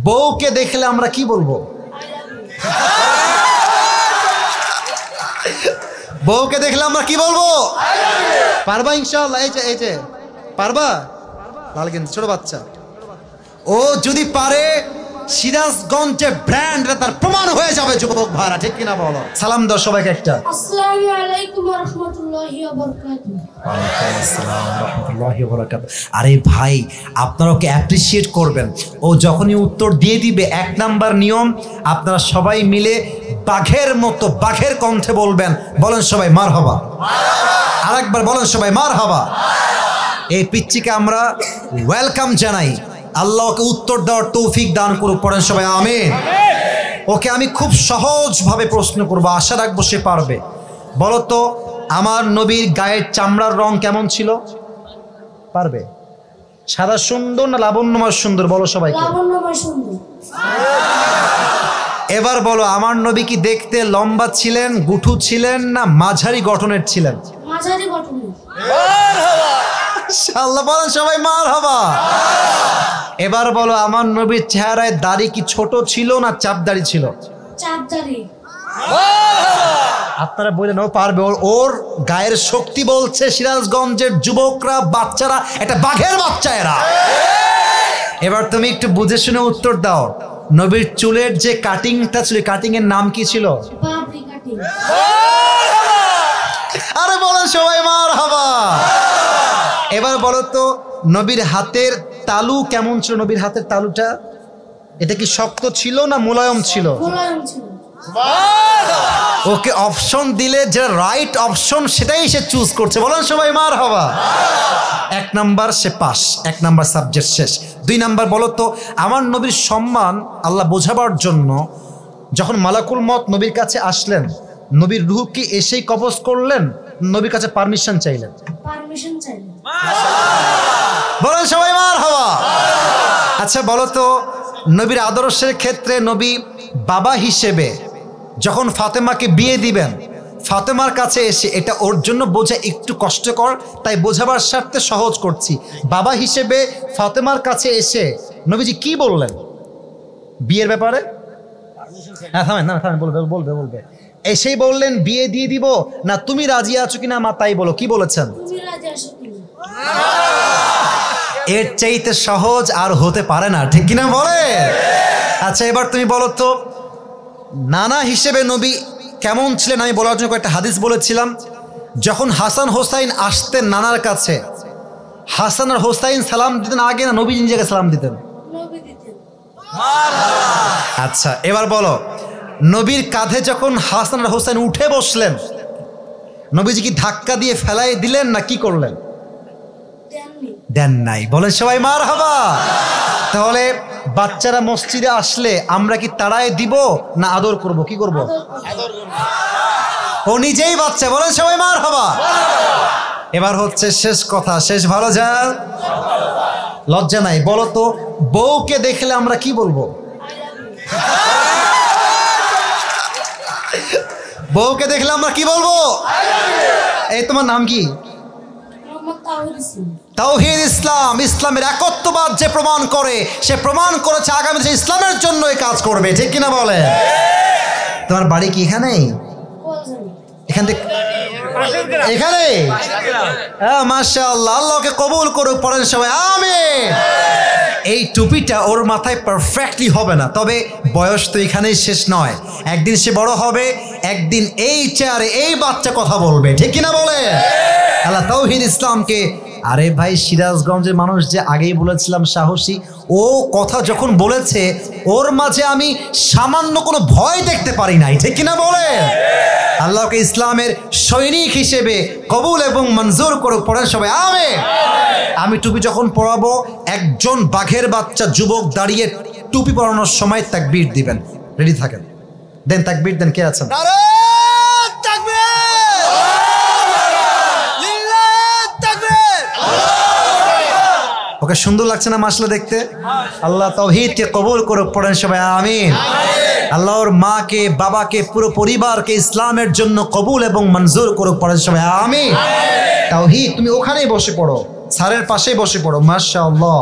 বউকে দেখলে আমরা কি বলবো? বউকে দেখলে আমরা কি বলবো? পারবা ইনশাআল্লাহ? এই যে পারবা? লাল কিন্তু ছোট বাচ্চা, ও যদি পারে সিরাজগঞ্জে ব্র্যান্ড তার প্রমাণ হয়ে যাবে যুবক ভাইরা, ঠিক কিনা বলো? সালাম দাও সবাইকে একটা। আসসালামু আলাইকুম ওয়া রাহমাতুল্লাহি ওয়া বারাকাতুহু। ওয়ালাইকুম আসসালাম ওয়া রাহমাতুল্লাহি ওয়া বারাকাতুহু। আরে ভাই, আপনারা ওকে অ্যাপ্রিশিয়েট করবেন। ও যখনই উত্তর দিয়ে দিবে, 1 নাম্বার নিয়ম, আপনারা সবাই মিলে বাঘের মতো বাঘের কণ্ঠে বলবেন। বলেন সবাই মারহাবা। আরেকবার বলেন সবাই মারহাবা। এই পিচ্চিকে আমরা ওয়েলকাম জানাই। আল্লাহ ওকে উত্তর দেওয়ার তৌফিক দান করুক। পড়েন সবাই আমিন। ওকে আমি খুব সহজভাবে প্রশ্ন করবো, আশা রাখবো সে পারবে। বলো তো, আমার নবীর গায়ের চামড়ার রং কেমন ছিল? পারবে? সাদা সুন্দর না লাবণ্যময় সুন্দর? বলো সবাইকে। লাবণ্যময় সুন্দর। এবার বলো, আমার নবী কি দেখতে লম্বা ছিলেন, গুঠু ছিলেন, না মাঝারি গঠনের ছিলেন? মাঝারি গঠনের। আল্লাহ বলেন সবাই মারহাবা। এবার বলো, আমার নবীর চেহারায় দাড়ি কি ছোট ছিল না চাপ দাড়ি ছিল? চাপ দাড়ি। আপনারা বললেন ও পারবে, ওর গায়ের শক্তি বলছে সিরাজগঞ্জের যুবকরা, বাচ্চারা একটা বাঘের বাচ্চা এরা। এবার তুমি একটু বুঝে শুনে উত্তর দাও। নবীর চুলের যে কাটিংটা ছিল, কাটিং এর নাম কি ছিল? বাবরি কাটিং। আরে বলেন সবাই মারহাবা। এবার বলো তো, নবীর হাতের তালু কেমন ছিল? নবীর হাতের তালুটা এটা কি শক্ত ছিল না মোলায়েম ছিল? মোলায়েম ছিল। ওকে অপশন দিলে যে রাইট অপশন সেটাই সে চুজ করছে। বলেন সবাই মারহাবা। 1 নাম্বার সে পাস, 1 নাম্বার সাবজেক্ট শেষ। 2 নাম্বার বলো তো, আমার নবীর সম্মান আল্লাহ বোঝাবার জন্য যখন মালাকুল মত নবীর কাছে আসলেন, নবীর রূহ কি এসেই কবজ করলেন, নবীর কাছে পারমিশন চাইলেন? পারমিশন চাইলেন। বলেন সবাই মারহাবা। আচ্ছা বলো তো, নবীর আদর্শের ক্ষেত্রে নবী বাবা হিসেবে যখন ফাতেমাকে বিয়ে দিবেন, ফাতেমার কাছে এসে, এটা ওর জন্য বোঝা একটু কষ্টকর, তাই বোঝাবার স্বার্থে সহজ করছি। বাবা হিসেবে ফাতেমার কাছে এসে নবীজি কি বললেন বিয়ের ব্যাপারে? হ্যাঁ থামেন, না থামেন, বলবে। এসেই বললেন বিয়ে দিয়ে দিব, না তুমি রাজি আছো কিনা মা তাই বলো, কি বলেছেন? তুমি রাজি আছো কিনা? এর চাইতে সহজ আর হতে পারে না, ঠিক কিনা বলে? আচ্ছা এবার তুমি বলো তো, নানা হিসেবে নবী কেমন ছিলেন? আমি বলার জন্য কয়েকটা হাদিস বলেছিলাম। যখন হাসান হোসাইন আসতেন নানার কাছে, হাসান আর হোসাইন সালাম দিতেন আগে না নবী নিজেকে সালাম দিতেন? নবী দিতেন। আচ্ছা এবার বলো, নবীর কাঁধে যখন হাসান আর হোসাইন উঠে বসলেন, নবীজি কি ধাক্কা দিয়ে ফেলাই দিলেন না কি করলেন? দেন নাই। বলেন সবাই মারহাবা। তাহলে বাচ্চারা মসজিদে আসলে আমরা কি তাড়ায় দিব না আদর করব? কি করব? ও নিজেই বাচ্চা। বলেন সবাই মারহাবা। এবার হচ্ছে শেষ কথা, শেষ ভালো যার লজ্জা নাই। বলো তো, বউকে দেখলে আমরা কি বলবো? বউকে দেখলে আমরা কি বলবো? এই তোমার নাম কি? তাওহীদ ইসলাম। ইসলামের একত্ববাদ যে প্রমাণ করে, সে প্রমাণ করেছে আগামী যে ইসলামের জন্য কাজ করবে, ঠিক কিনা বলে? তোমার বাড়ি কি এখানেই? এখান থেকে এখানে? হ্যাঁ মাশাআল্লাহ, আল্লাহকে কবুল করুক। পড়েন সবাই আমিন। এই টুপিটা ওর মাথায় পারফেক্টলি হবে না, তবে বয়স তো এখানেই শেষ নয়। একদিন সে বড় হবে, একদিন এই চেয়ারে এই বাচ্চা কথা বলবে, ঠিক কিনা বলে? আল্লাহ তাওহীদ ইসলামকে। আরে ভাই, সিরাজগঞ্জের মানুষ যে আগেই বলেছিলাম সাহসী, ও কথা যখন বলেছে ওর মাঝে আমি সামান্য কোনো ভয় দেখতে পারি নাই, ঠিক কিনা বলে? আল্লাহকে ইসলামের সৈনিক হিসেবে কবুল এবং মঞ্জুর করুক। পড়েন সবাই আমিন। আমি টুপি যখন পরাবো, একজন বাঘের বাচ্চা যুবক দাঁড়িয়ে টুপি পরানোর সময় তাকবীর দিবেন। রেডি থাকেন, দেন তাকবীর দেন। কে আছেন? ওকে সুন্দর লাগছে না মাশাআল্লাহ দেখতে? আল্লাহ তাওহীদকে কবুল করুক। পড়েন সবাই আমিন। আল্লাহর মাকে, বাবাকে, পুরো পরিবারকে ইসলামের জন্য কবুল এবং মঞ্জুর করুক। পড়েন সবাই আমিন। তাওহীদ তুমি ওখানেই বসে পড়ো, স্যারের পাশেই বসে পড়ো। মাশাআল্লাহ।